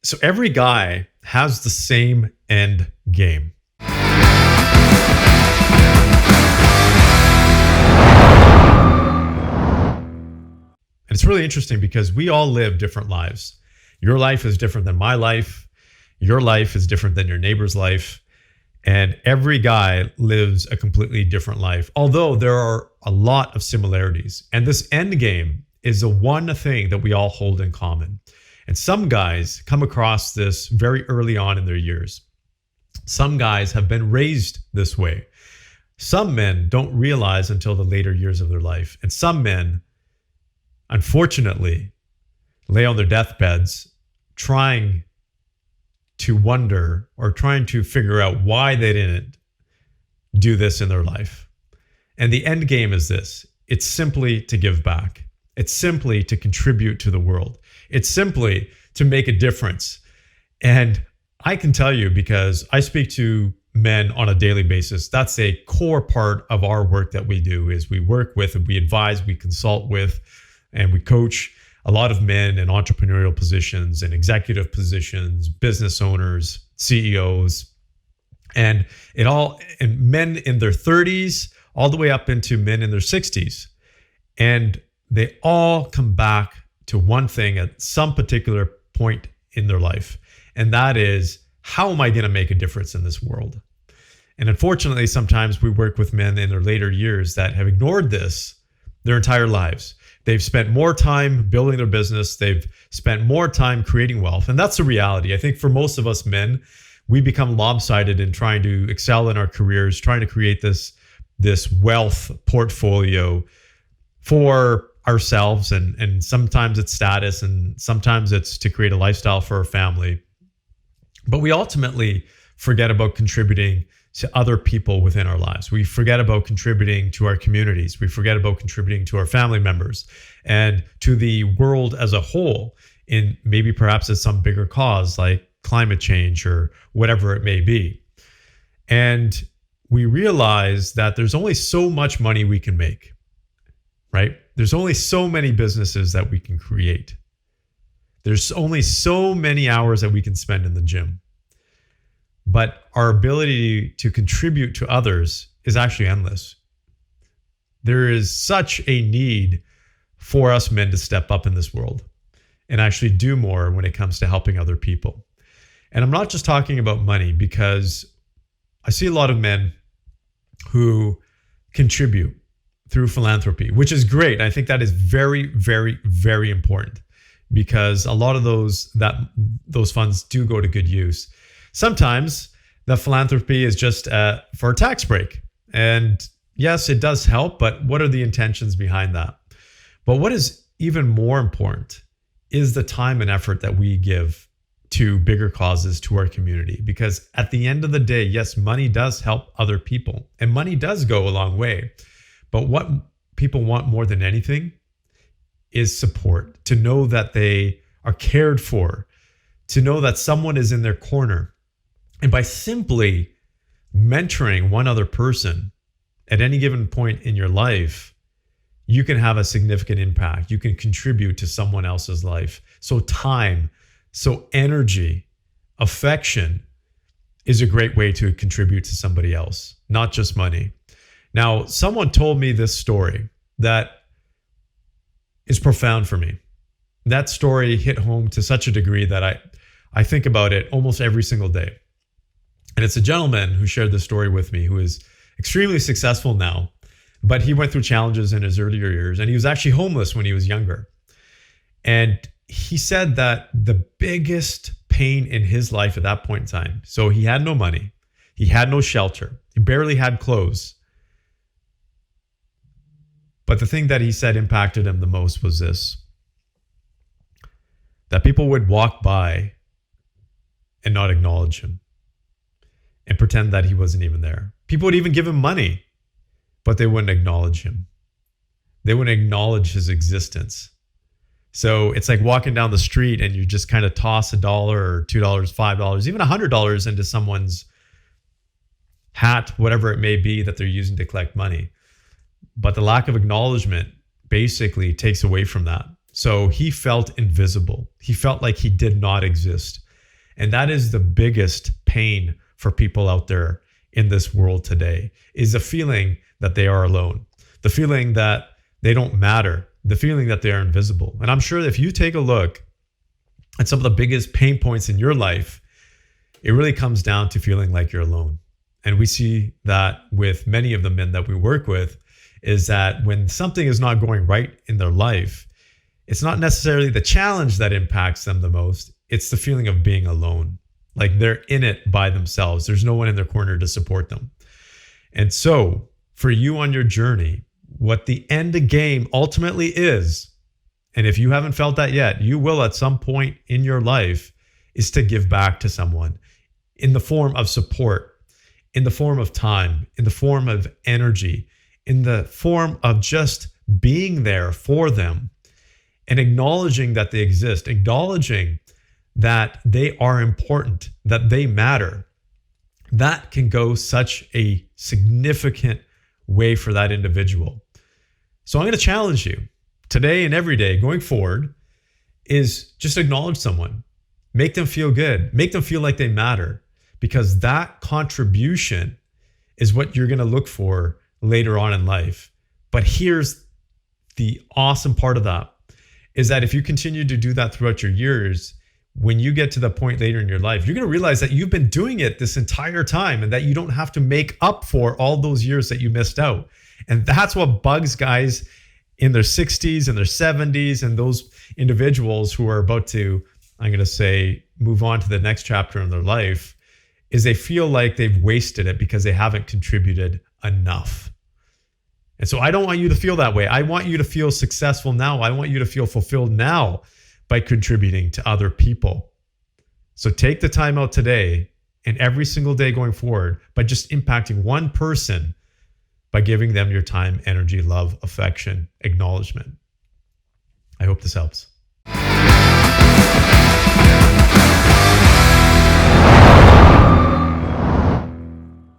So every guy has the same end game. And it's really interesting because we all live different lives. Your life is different than my life. Your life is different than your neighbor's life. And every guy lives a completely different life, although there are a lot of similarities. And this end game is the one thing that we all hold in common. And some guys come across this very early on in their years. Some guys have been raised this way. Some men don't realize until the later years of their life. And some men, unfortunately, lay on their deathbeds trying to wonder or trying to figure out why they didn't do this in their life. And the end game is this. It's simply to give back. It's simply to contribute to the world. It's simply to make a difference. And I can tell you, because I speak to men on a daily basis, that's a core part of our work that we do. Is we work with, we advise, we consult with, and we coach a lot of men in entrepreneurial positions and executive positions, business owners, CEOs, and men in their 30s all the way up into men in their 60s. And they all come back to one thing at some particular point in their life. And that is, how am I going to make a difference in this world? And unfortunately, sometimes we work with men in their later years that have ignored this their entire lives. They've spent more time building their business. They've spent more time creating wealth. And that's the reality. I think for most of us men, we become lopsided in trying to excel in our careers, trying to create this wealth portfolio for ourselves. And sometimes it's status, and sometimes it's to create a lifestyle for our family. But we ultimately forget about contributing to other people within our lives. We forget about contributing to our communities. We forget about contributing to our family members and to the world as a whole, in maybe perhaps as some bigger cause like climate change or whatever it may be. And we realize that there's only so much money we can make, right? There's only so many businesses that we can create. There's only so many hours that we can spend in the gym. But our ability to contribute to others is actually endless. There is such a need for us men to step up in this world and actually do more when it comes to helping other people. And I'm not just talking about money, because I see a lot of men who contribute through philanthropy, which is great. I think that is very, very, very important, because a lot of those funds do go to good use. Sometimes the philanthropy is just for a tax break. And yes, it does help, but what are the intentions behind that? But what is even more important is the time and effort that we give to bigger causes, to our community. Because at the end of the day, yes, money does help other people and money does go a long way. But what people want more than anything is support, to know that they are cared for, to know that someone is in their corner. And by simply mentoring one other person at any given point in your life, you can have a significant impact. You can contribute to someone else's life. So time, so energy, affection is a great way to contribute to somebody else, not just money. Now, someone told me this story that is profound for me. That story hit home to such a degree that I think about it almost every single day. And it's a gentleman who shared this story with me, who is extremely successful now, but he went through challenges in his earlier years, and he was actually homeless when he was younger. And he said that the biggest pain in his life at that point in time, so he had no money, he had no shelter, he barely had clothes. But the thing that he said impacted him the most was this: that people would walk by and not acknowledge him and pretend that he wasn't even there. People would even give him money, but they wouldn't acknowledge him. They wouldn't acknowledge his existence. So it's like walking down the street and you just kind of toss $1 or $2, $5, even $100 into someone's hat, whatever it may be that they're using to collect money. But the lack of acknowledgement basically takes away from that. So he felt invisible. He felt like he did not exist. And that is the biggest pain for people out there in this world today, is the feeling that they are alone, the feeling that they don't matter, the feeling that they are invisible. And I'm sure if you take a look at some of the biggest pain points in your life, it really comes down to feeling like you're alone. And we see that with many of the men that we work with, is that when something is not going right in their life, it's not necessarily the challenge that impacts them the most. It's the feeling of being alone. Like they're in it by themselves. There's no one in their corner to support them. And so for you on your journey, what the end game ultimately is, and if you haven't felt that yet, you will at some point in your life, is to give back to someone in the form of support, in the form of time, in the form of energy, in the form of just being there for them and acknowledging that they exist, acknowledging that they are important, that they matter. That can go such a significant way for that individual. So I'm going to challenge you today and every day going forward is just acknowledge someone, make them feel good, make them feel like they matter, because that contribution is what you're going to look for later on in life. But here's the awesome part of that, is that if you continue to do that throughout your years, when you get to the point later in your life, you're going to realize that you've been doing it this entire time and that you don't have to make up for all those years that you missed out. And that's what bugs guys in their 60s and their 70s and those individuals who are about to, I'm going to say, move on to the next chapter in their life, is they feel like they've wasted it because they haven't contributed enough. And so I don't want you to feel that way. I want you to feel successful now. I want you to feel fulfilled now by contributing to other people. So take the time out today and every single day going forward by just impacting one person, by giving them your time, energy, love, affection, acknowledgement. I hope this helps.